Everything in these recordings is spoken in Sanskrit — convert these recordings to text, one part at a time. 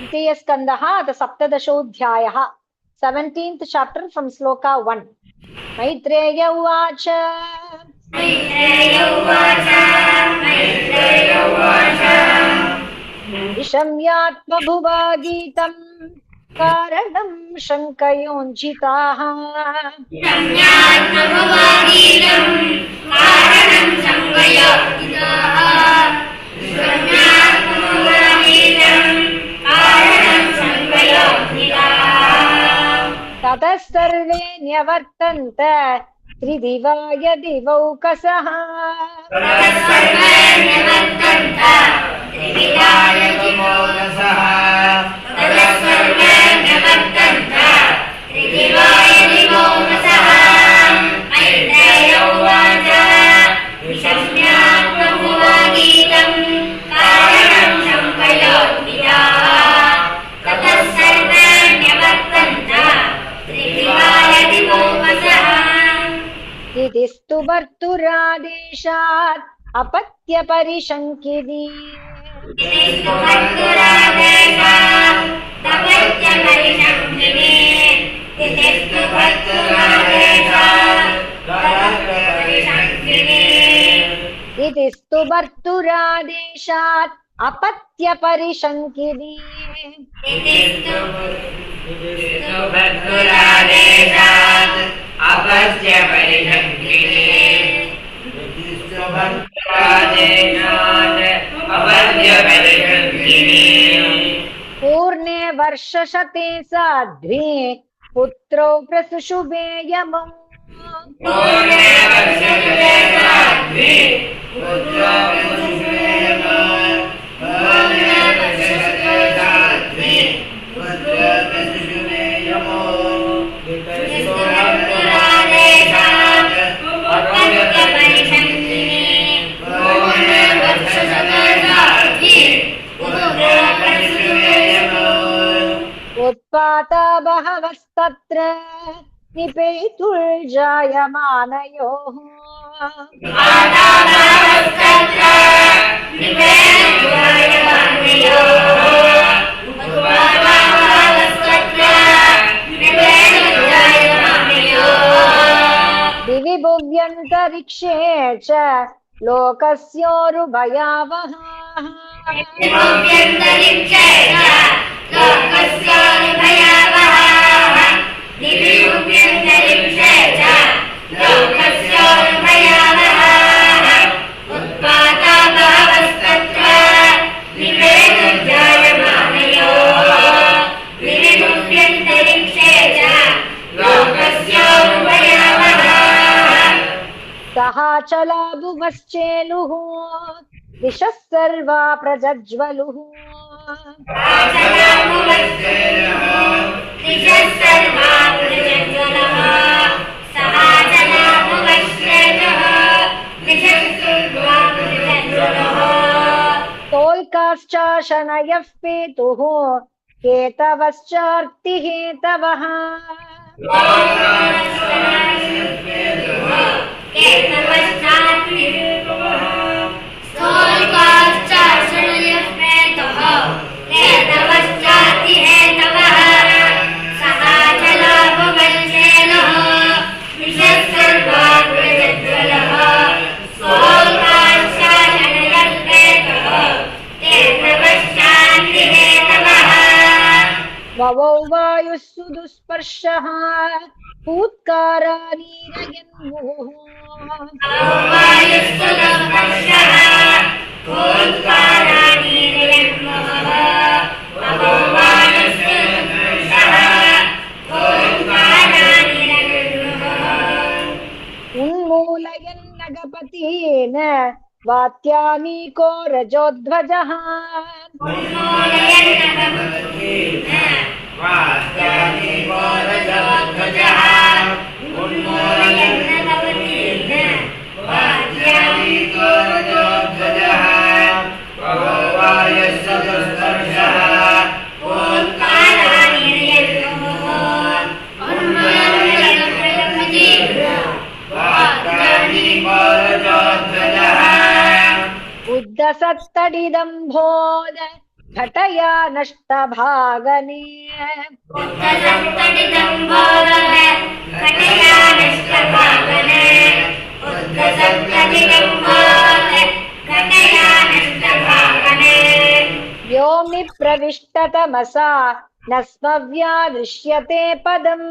Tritiya Skandaha, the Saptadashodhyayaha, 17th chapter from Sloka 1. Maitreya Uvacha. Vishamyatmabhuva Geetam Karanam Shankayonjitaha. Tatasarve nyavartanta tridivaya divaukasaha. Idistu Bharturadeshat apatya parishankidi. Idistu Bharturadeshat apatya parishankidi. Purne varshashate sadhve putro prasushubhe yamam. Utpata bhavastatra nipetul jayamanayoh. Divi bhuvyantarikshe cha lokasyorubhayavaha. Sahachala bhuvascheluhu dishas sarva prajajvaluhu. Tolkascha shanayah petuhu ketavascha hetavaha. Vavau vayussu dusparshaha utkaranirayanmuhu. Unmulayan nagapatina vatyamiko rajodhvajaha. Uddhasattadidambodha घटया नष्टभागने व्योम्नि प्रविष्टतमसा न स्मव्या दृश्यते पदम्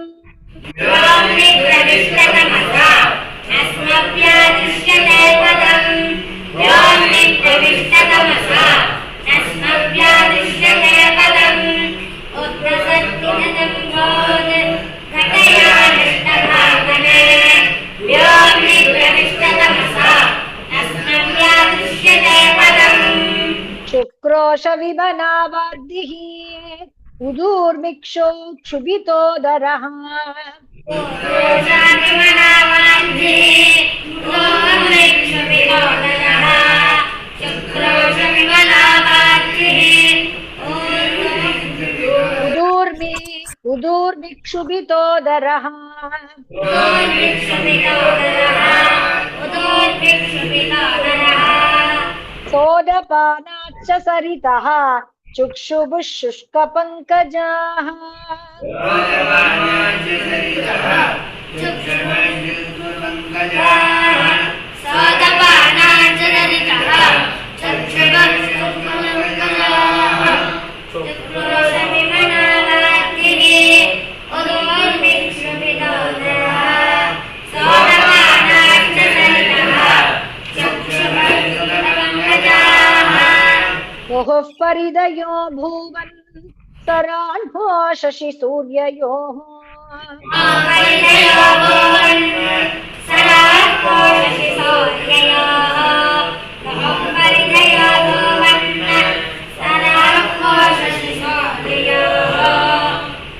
शुक्रोश विमनावाद्दिः उदूर्मिक्षो क्षुभितोदरः उदूर्मिक्षुभितोदरः सोदपानाच्च सरितः चुक्षुभुः शुष्कपङ्कजाः मुहुः परिदयो भूवन् सराह्नो शशि सूर्ययोः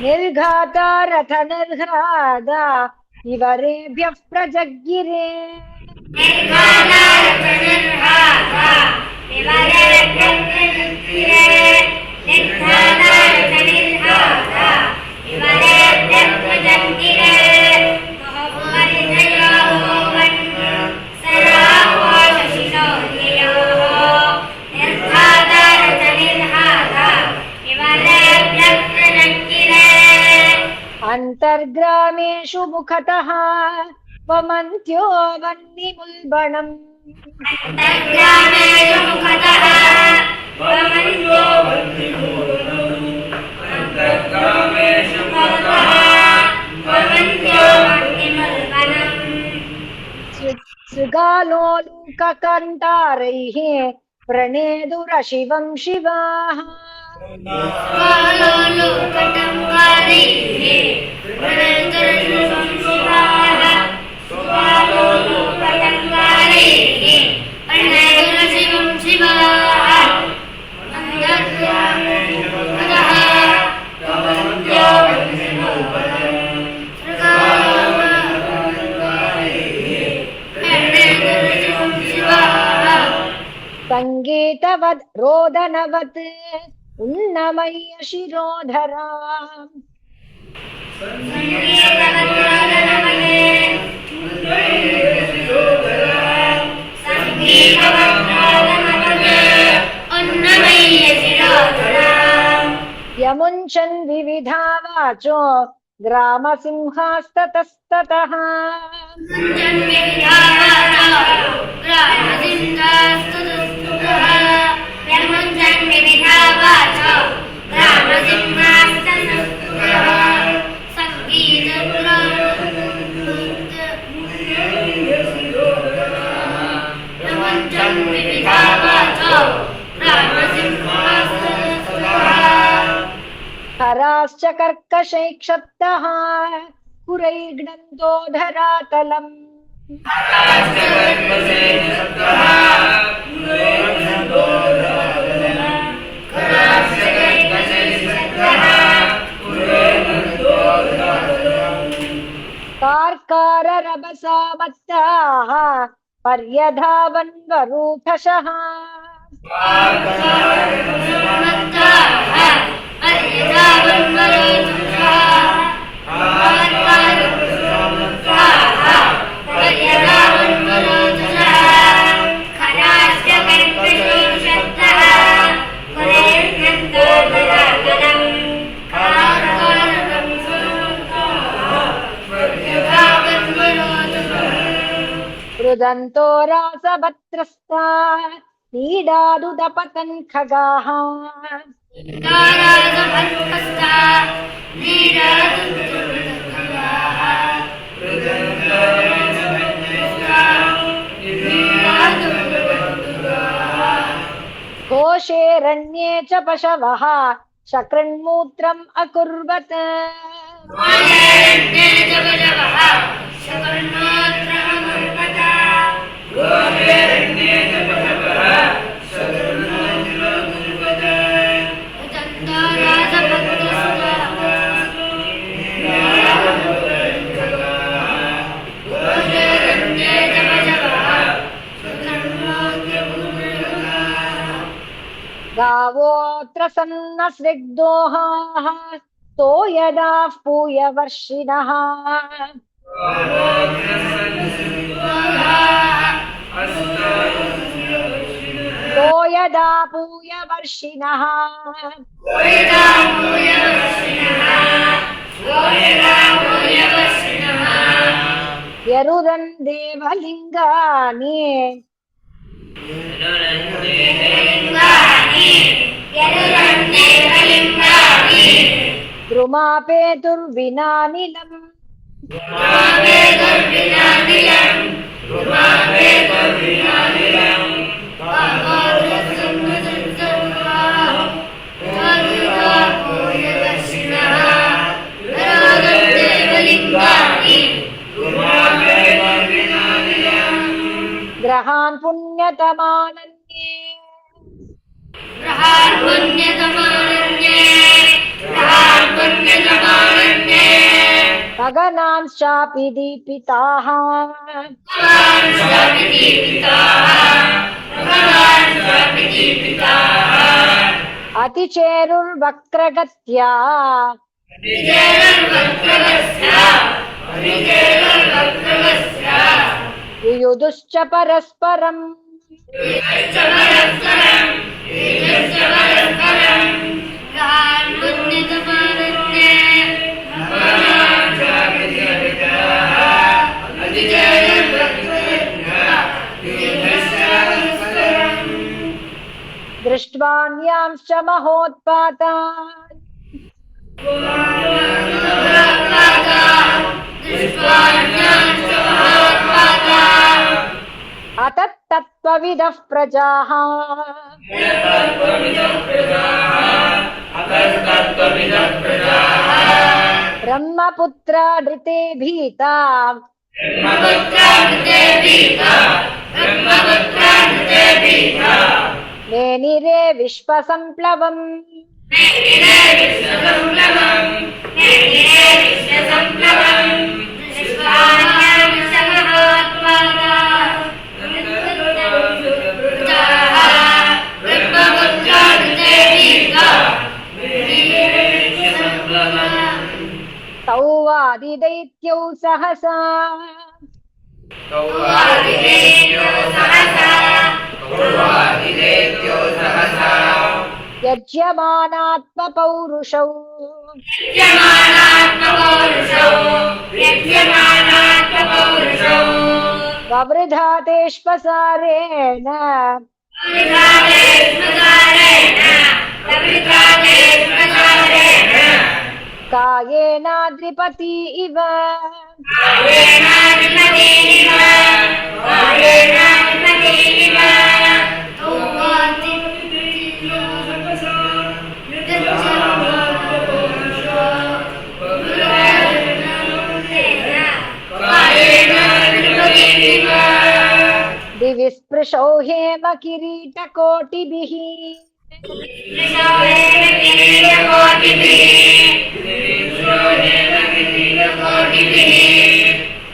निर्घाता रथ निर्घ्रादा इवरेभ्यः प्रजगिरे अंतर्ग्रामेषु मुखतः वमन्त्यो वह्निमुल्बणम् सृगालोलूककण्ठारैः प्रणेदुरशिवं शिवाः संगीतवद् रोदनवत् उन्नमय्य शिरोधरा यमुञ्चन् विविधा वाचो ग्रामसिंहास्ततस्ततः हराश्च कर्कशैक्षप्तः पुरैर्घ्नन्तो धरातलम् कार्काररभसामत्ताः पर्यधावन्वरूथशः रुदन्तो रासवत्रस्ता नीडादुदपतन् खगाः घोषेरण्ये च पशवः शकृन्मूत्रम् अकुर्वत् गावोऽत्र सन्नस्निग्धोहाः तो यदाः पूयवर्षिणः तो यदा पूयवर्षिणः यरुदन् देवलिङ्गानि द्रुमापेतुर्विनानिलम् ग्रहान् पुण्यतमानन्ये गगनांश्चापि दीपिताः अतिचेरुर्वक्रगत्या युयुधुश्च परस्परम् दृष्ट्वान्यांश्च महोत्पातान् अतत्तत्त्वविदः प्रजाः ब्रह्मपुत्रा ऋते भीता नेनिरे विश्वसम्प्लवम् तौवादिदैत्यौ सहसा यज्यमानात्मपौरुषौ ववृधा तेष्पसारेण कायेनाद्रिपति इव दिवि स्पृशौ हेम किरीटकोटिभिः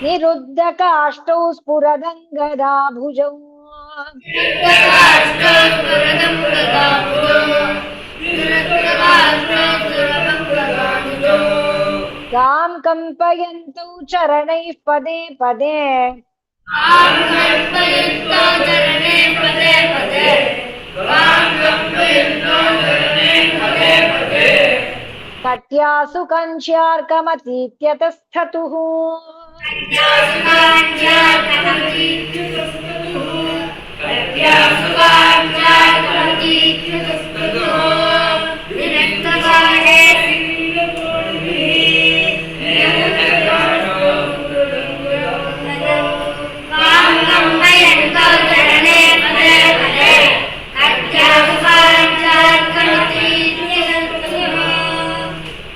निरुद्धकाष्ठौ स्फुरदङ्गदाभुजौ तां कम्पयन्तौ चरणैः पदे पदे कट्यासु कञ्च्यार्कमतीत्यतस्थतुः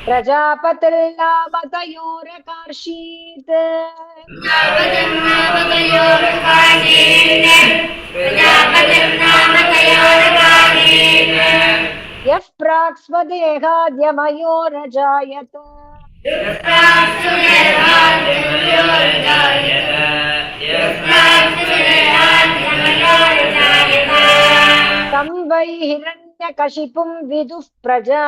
प्रजापतिर्नामतयोरकार्षीत् यः प्राक् स्वदेहाद्यमयोरजायत तं वै हिरण्यकशिपुं विदुः प्रजा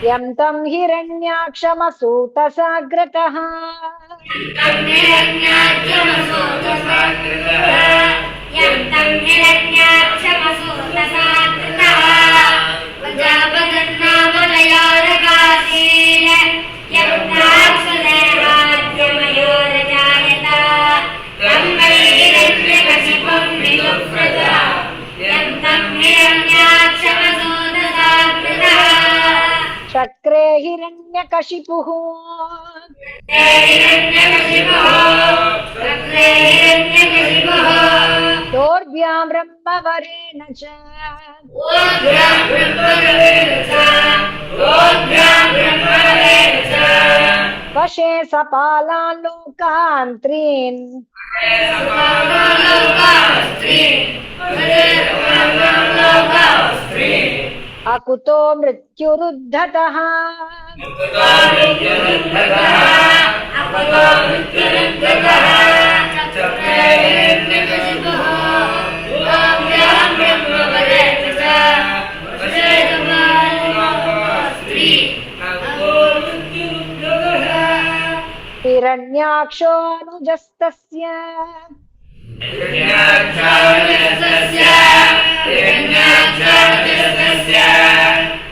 यं तं हिरण्याक्षमसूतसाग्रतः शक्रे हिरण्यकशिपुः दोर्भ्यां ब्रह्मवरेण च वशे सपालान् लोकान् त्रीन् अकुतो मृत्युरुद्धतः हिरण्याक्षोऽनुजस्तस्य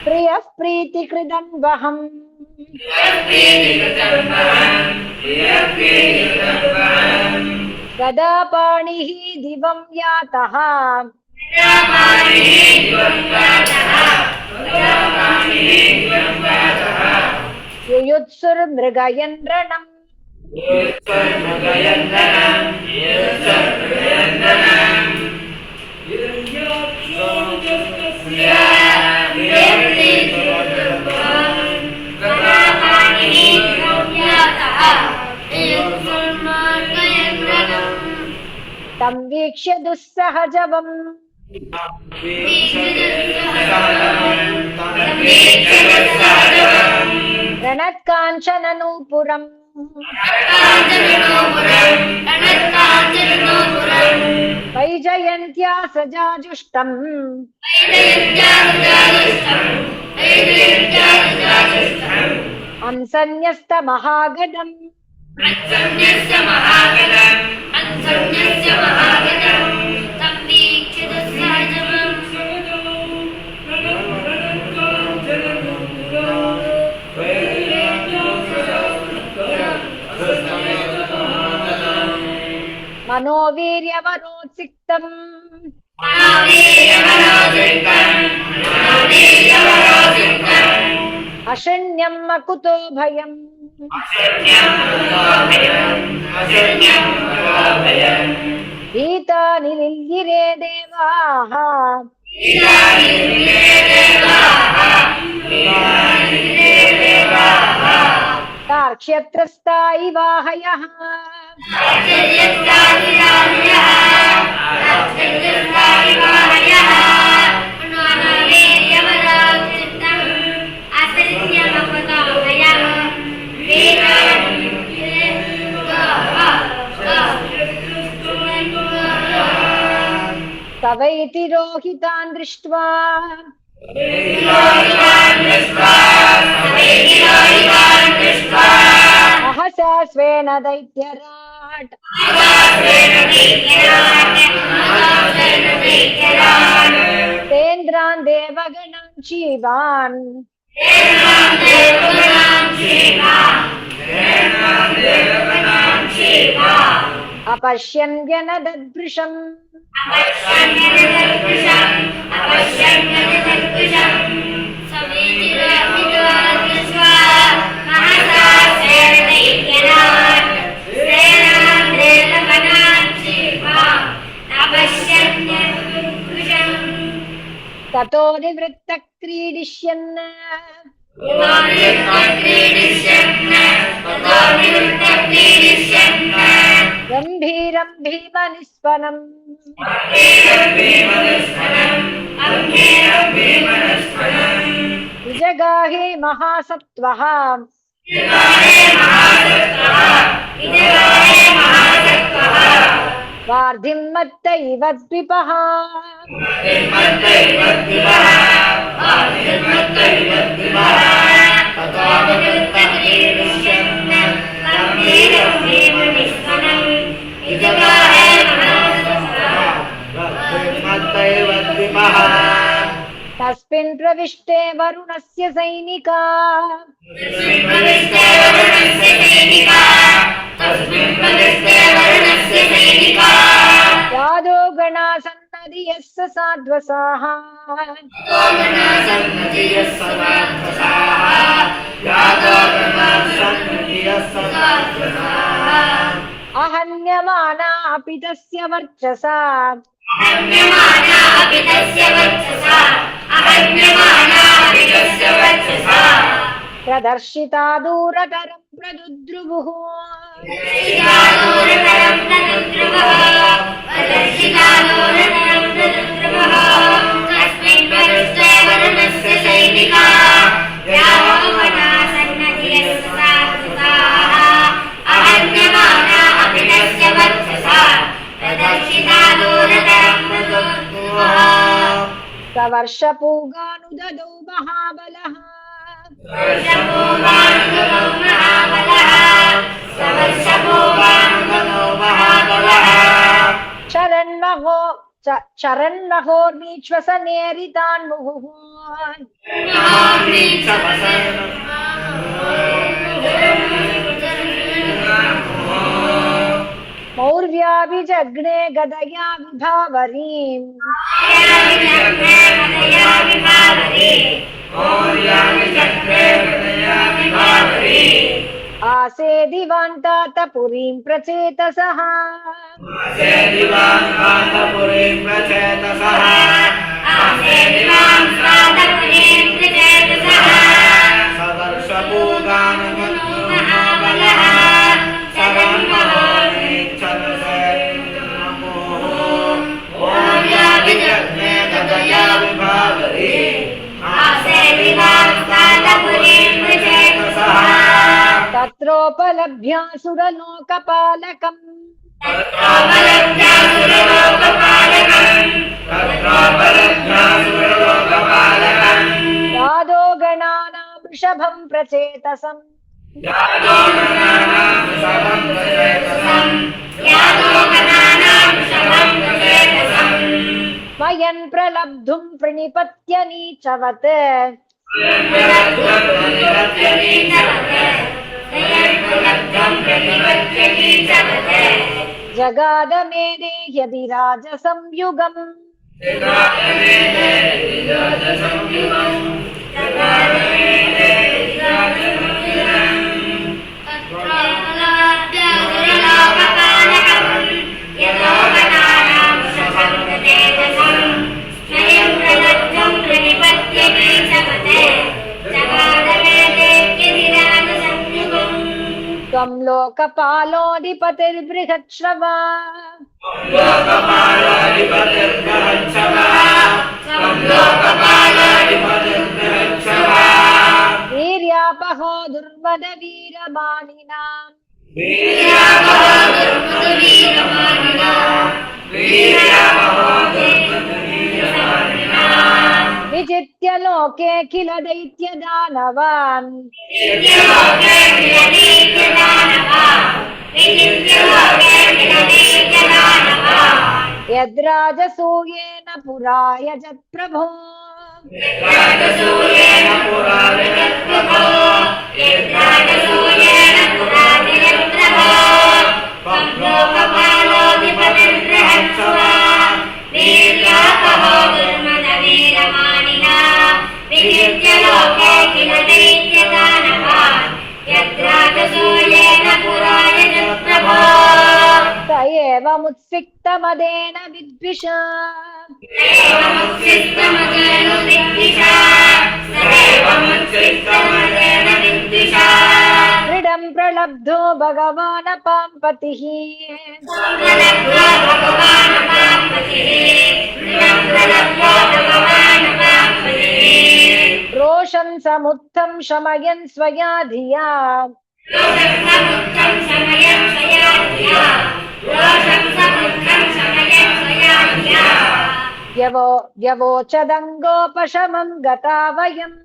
प्रियः प्रीतिकृदन्वहम् गदापाणिः दिवं यातः युयुत्सुर्मृगयन्द्रणम् तं वीक्ष्य दुस्सहजवम् रणत्काञ्चननूपुरम् वैजयन्त्या सजाजुष्टम् अंसन्यस्तमहागदम् मनोवीर्यवरोत्सिक्तम् अशन्यम् अकुतो भयम् भीतानि निल्गिरे देवाः तार्क्ष्यत्रस्ता इवाहयः तवैति रोहितान् दृष्ट्वा सहसा स्वेन दैत्यराट् तेन इंद्रान् देवगणान् जीवान् अपश्यन् व्यनदद्भृशम् ततो निवृत्तः क्रीडिष्यन् गम्भीरं भीमनिस्वनम् जगाहे महासत्त्वः वार्धिं मत्त इव द्विपः तस्मिन् प्रविष्टे वरुणस्य सैनिका यादो गणा सन्नदीयः साध्वसाः अहन्यमाना अपि तस्य वर्चसा प्रदर्शिता दूरतरं प्रदुद्रुवुः सवर्षपूगानुददौ महाबलः चरन्नहोर्मीश्वसनेरितान् मुहुः मौर्व्याभिजग्ने गदया विभावरीम् आसेदिवान्तातपुरीं प्रचेतसः तत्रोपलभ्यासुरलोकपालकम् यादो गणानां वृषभं प्रचेतसम् मयन् प्रलब्धुं प्रणिपत्य नीचवत् जगादमेदे यदि राजसंयुगम् त्वं लोकपालोऽधिपतिर्बृहच्छ्रवा वीर्यापहो दुर्मदवीरमानिनाम् विजित्य लोके किल दैत्यदानवान् यद्राजसूयेन पुरा यजत्प्रभो यद्राजसूयेन पुरा जगत्प्रभो यद्राजसूयेन पुरा जगत्प्रभो त्वं लोकपालोऽधिपतिर्बृहत्सुवा वीर्यापहो दुर्मदवीरमानिना विजित्य लोके किल दैत्यदानवान् यद्राजसूयेन पुरा जगत्प्रभो स एवमुत्सिक्तमदेन विद्विषा दृढं प्रलब्धो भगवान् पाम्पतिः रोषं समुत्थं शमयन् स्वया धिया व्यवोचदङ्गोपशमं गता वयम्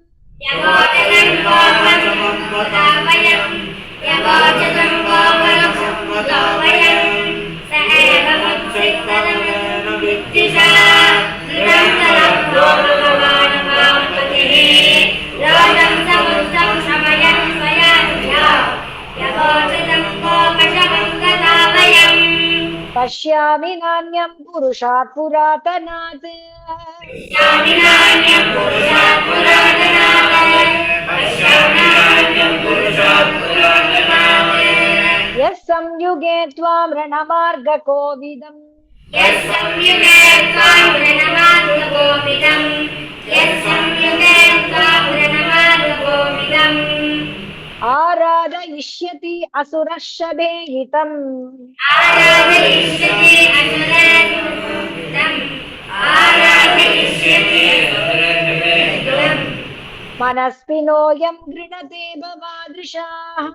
पश्यामि नान्यं पुरुषात् पुरातनात् यः संयुगे त्वां रणमार्गकोविदम् आराधयिष्यति असुरः शभेयितम् मनस्विनोऽयं गृणते भवादृशाः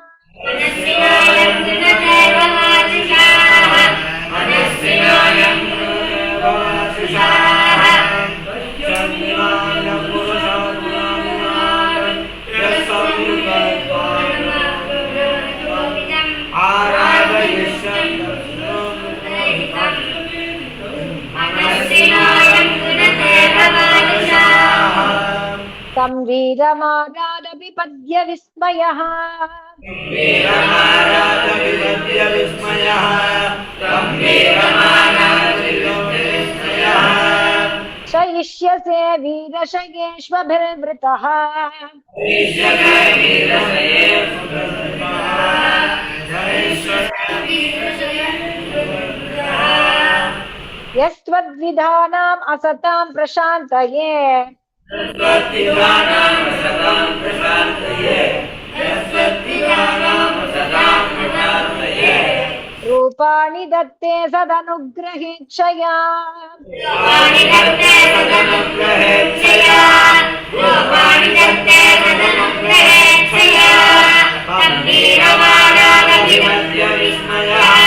तं वीरमारादपि पद्य विस्मयः शयिष्यसे वीरशयेष्वभिर्वृतः यस्त्वद्विधानाम् असतां प्रशान्तये रूपाणि दत्ते सदनुग्रहेच्छया वीरमारादपि पद्य विस्मयः